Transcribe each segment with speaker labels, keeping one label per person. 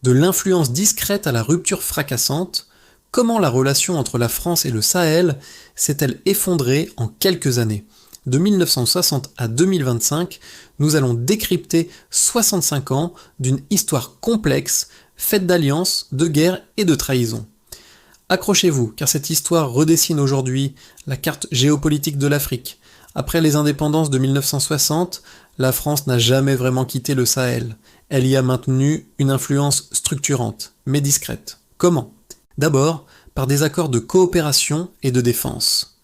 Speaker 1: De l'influence discrète à la rupture fracassante, comment la relation entre la France et le Sahel s'est-elle effondrée en quelques années? De 1960 à 2025, nous allons décrypter 65 ans d'une histoire complexe, faite d'alliances, de guerres et de trahisons. Accrochez-vous, car cette histoire redessine aujourd'hui la carte géopolitique de l'Afrique. Après les indépendances de 1960, la France n'a jamais vraiment quitté le Sahel. Elle y a maintenu une influence structurante, mais discrète. Comment? D'abord, par des accords de coopération et de défense.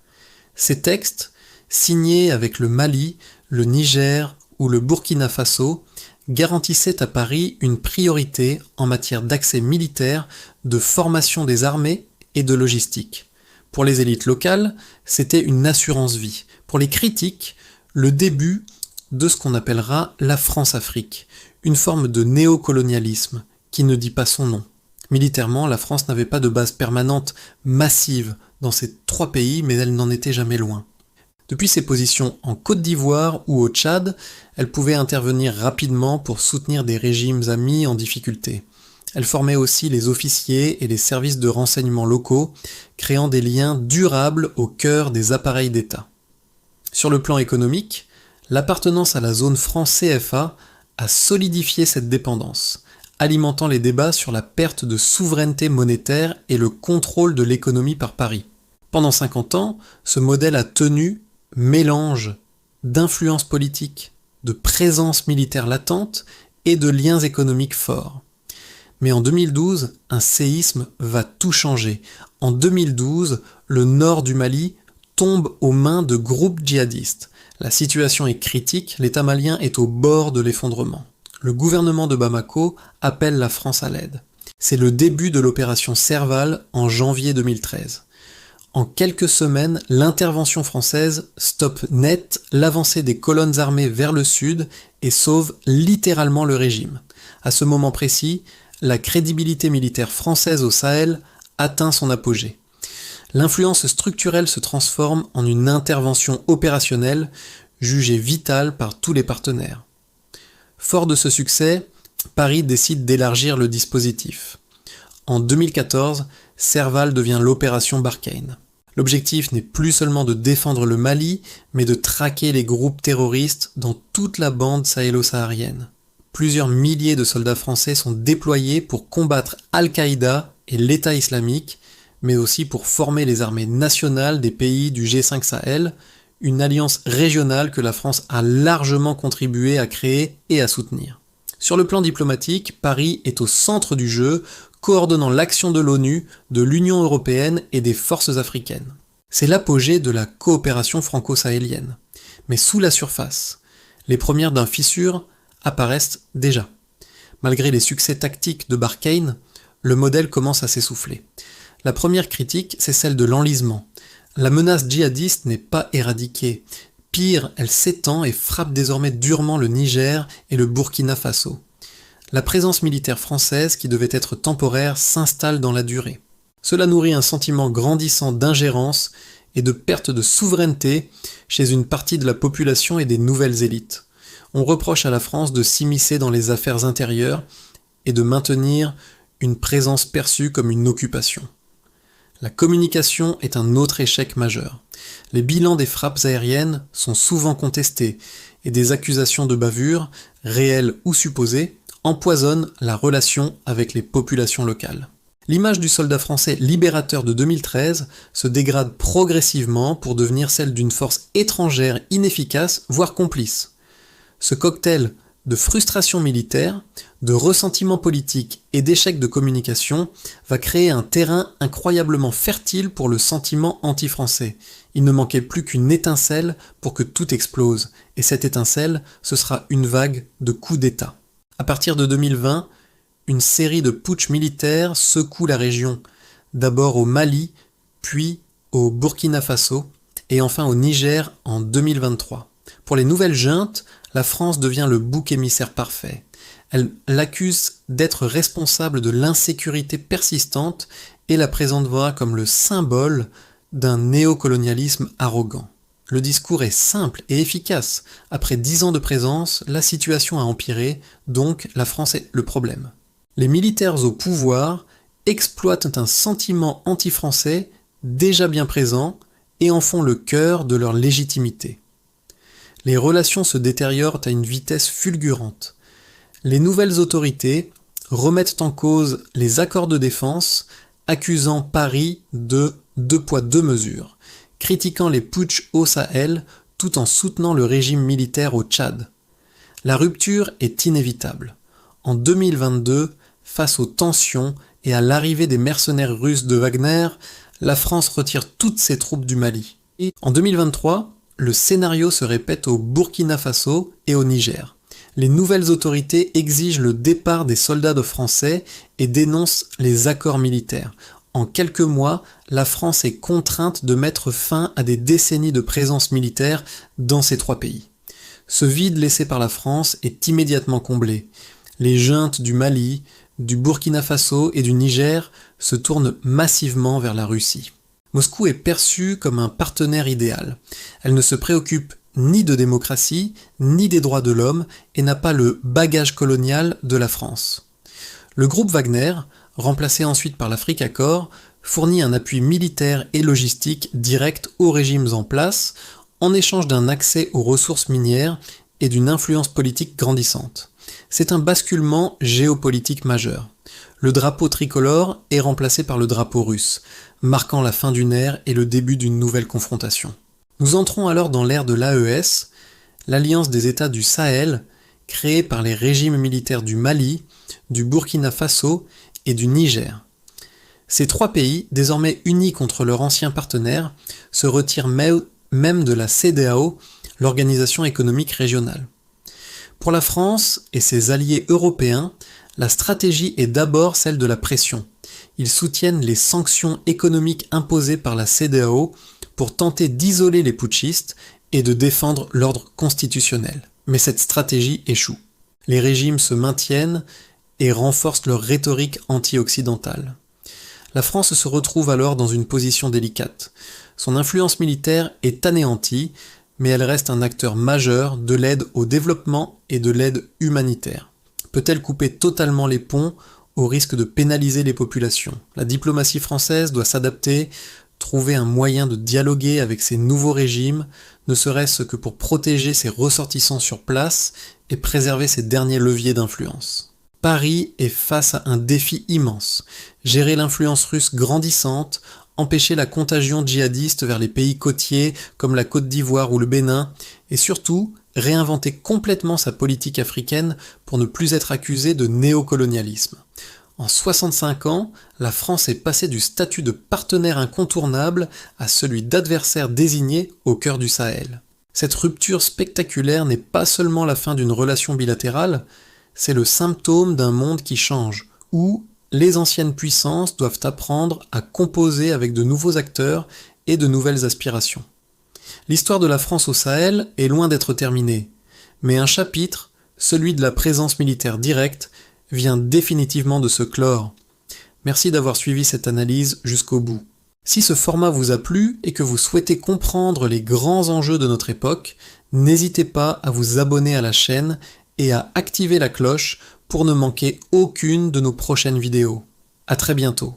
Speaker 1: Ces textes, signés avec le Mali, le Niger ou le Burkina Faso, garantissaient à Paris une priorité en matière d'accès militaire, de formation des armées et de logistique. Pour les élites locales, c'était une assurance vie. Pour les critiques, le début de ce qu'on appellera la France-Afrique, une forme de néocolonialisme qui ne dit pas son nom. Militairement, la France n'avait pas de base permanente massive dans ces trois pays, mais elle n'en était jamais loin. Depuis ses positions en Côte d'Ivoire ou au Tchad, elle pouvait intervenir rapidement pour soutenir des régimes amis en difficulté. Elle formait aussi les officiers et les services de renseignement locaux, créant des liens durables au cœur des appareils d'État. Sur le plan économique, l'appartenance à la zone franc CFA a solidifié cette dépendance, alimentant les débats sur la perte de souveraineté monétaire et le contrôle de l'économie par Paris. Pendant 50 ans, ce modèle a tenu mélange d'influence politique, de présence militaire latente et de liens économiques forts. Mais en 2012, un séisme va tout changer. En 2012, le nord du Mali tombe aux mains de groupes djihadistes. La situation est critique, l'État malien est au bord de l'effondrement. Le gouvernement de Bamako appelle la France à l'aide. C'est le début de l'opération Serval en janvier 2013. En quelques semaines, l'intervention française stoppe net l'avancée des colonnes armées vers le sud et sauve littéralement le régime. À ce moment précis, la crédibilité militaire française au Sahel atteint son apogée. L'influence structurelle se transforme en une intervention opérationnelle jugée vitale par tous les partenaires. Fort de ce succès, Paris décide d'élargir le dispositif. En 2014, Serval devient l'opération Barkhane. L'objectif n'est plus seulement de défendre le Mali, mais de traquer les groupes terroristes dans toute la bande sahélo-saharienne. Plusieurs milliers de soldats français sont déployés pour combattre Al-Qaïda et l'État islamique, mais aussi pour former les armées nationales des pays du G5 Sahel, une alliance régionale que la France a largement contribué à créer et à soutenir. Sur le plan diplomatique, Paris est au centre du jeu, coordonnant l'action de l'ONU, de l'Union européenne et des forces africaines. C'est l'apogée de la coopération franco-sahélienne. Mais sous la surface, les premières d'un fissure apparaissent déjà. Malgré les succès tactiques de Barkhane, le modèle commence à s'essouffler. La première critique, c'est celle de l'enlisement. La menace djihadiste n'est pas éradiquée. Pire, elle s'étend et frappe désormais durement le Niger et le Burkina Faso. La présence militaire française, qui devait être temporaire, s'installe dans la durée. Cela nourrit un sentiment grandissant d'ingérence et de perte de souveraineté chez une partie de la population et des nouvelles élites. On reproche à la France de s'immiscer dans les affaires intérieures et de maintenir une présence perçue comme une occupation. La communication est un autre échec majeur. Les bilans des frappes aériennes sont souvent contestés et des accusations de bavure, réelles ou supposées, empoisonnent la relation avec les populations locales. L'image du soldat français libérateur de 2013 se dégrade progressivement pour devenir celle d'une force étrangère inefficace, voire complice. Ce cocktail de frustration militaire, de ressentiment politique et d'échec de communication va créer un terrain incroyablement fertile pour le sentiment anti-français. Il ne manquait plus qu'une étincelle pour que tout explose, et cette étincelle, ce sera une vague de coups d'État. À partir de 2020, une série de putschs militaires secoue la région, d'abord au Mali, puis au Burkina Faso, et enfin au Niger en 2023. Pour les nouvelles juntes, la France devient le bouc émissaire parfait. Elle l'accuse d'être responsable de l'insécurité persistante et la présente comme le symbole d'un néocolonialisme arrogant. Le discours est simple et efficace. Après 10 ans de présence, la situation a empiré, donc la France est le problème. Les militaires au pouvoir exploitent un sentiment anti-français déjà bien présent et en font le cœur de leur légitimité. Les relations se détériorent à une vitesse fulgurante. Les nouvelles autorités remettent en cause les accords de défense, accusant Paris de deux poids deux mesures, critiquant les putschs au Sahel tout en soutenant le régime militaire au Tchad. La rupture est inévitable. En 2022, face aux tensions et à l'arrivée des mercenaires russes de Wagner, la France retire toutes ses troupes du Mali. Et en 2023, le scénario se répète au Burkina Faso et au Niger. Les nouvelles autorités exigent le départ des soldats français et dénoncent les accords militaires. En quelques mois, la France est contrainte de mettre fin à des décennies de présence militaire dans ces trois pays. Ce vide laissé par la France est immédiatement comblé. Les juntes du Mali, du Burkina Faso et du Niger se tournent massivement vers la Russie. Moscou est perçu comme un partenaire idéal. Elle ne se préoccupe ni de démocratie, ni des droits de l'homme, et n'a pas le bagage colonial de la France. Le groupe Wagner, remplacé ensuite par l'Afrikakor, fournit un appui militaire et logistique direct aux régimes en place, en échange d'un accès aux ressources minières et d'une influence politique grandissante. C'est un basculement géopolitique majeur. Le drapeau tricolore est remplacé par le drapeau russe, marquant la fin d'une ère et le début d'une nouvelle confrontation. Nous entrons alors dans l'ère de l'AES, l'Alliance des États du Sahel, créée par les régimes militaires du Mali, du Burkina Faso et du Niger. Ces trois pays, désormais unis contre leur ancien partenaire, se retirent même de la CEDEAO, l'organisation économique régionale. Pour la France et ses alliés européens, la stratégie est d'abord celle de la pression. Ils soutiennent les sanctions économiques imposées par la CEDEAO pour tenter d'isoler les putschistes et de défendre l'ordre constitutionnel. Mais cette stratégie échoue. Les régimes se maintiennent et renforcent leur rhétorique anti-occidentale. La France se retrouve alors dans une position délicate. Son influence militaire est anéantie, mais elle reste un acteur majeur de l'aide au développement et de l'aide humanitaire. Peut-elle couper totalement les ponts au risque de pénaliser les populations? La diplomatie française doit s'adapter, trouver un moyen de dialoguer avec ces nouveaux régimes, ne serait-ce que pour protéger ses ressortissants sur place et préserver ses derniers leviers d'influence. Paris est face à un défi immense. Gérer l'influence russe grandissante, empêcher la contagion djihadiste vers les pays côtiers comme la Côte d'Ivoire ou le Bénin, et surtout réinventer complètement sa politique africaine pour ne plus être accusée de néocolonialisme. En 65 ans, la France est passée du statut de partenaire incontournable à celui d'adversaire désigné au cœur du Sahel. Cette rupture spectaculaire n'est pas seulement la fin d'une relation bilatérale, c'est le symptôme d'un monde qui change, où les anciennes puissances doivent apprendre à composer avec de nouveaux acteurs et de nouvelles aspirations. L'histoire de la France au Sahel est loin d'être terminée, mais un chapitre, celui de la présence militaire directe, vient définitivement de se clore. Merci d'avoir suivi cette analyse jusqu'au bout. Si ce format vous a plu et que vous souhaitez comprendre les grands enjeux de notre époque, n'hésitez pas à vous abonner à la chaîne et à activer la cloche pour ne manquer aucune de nos prochaines vidéos. À très bientôt.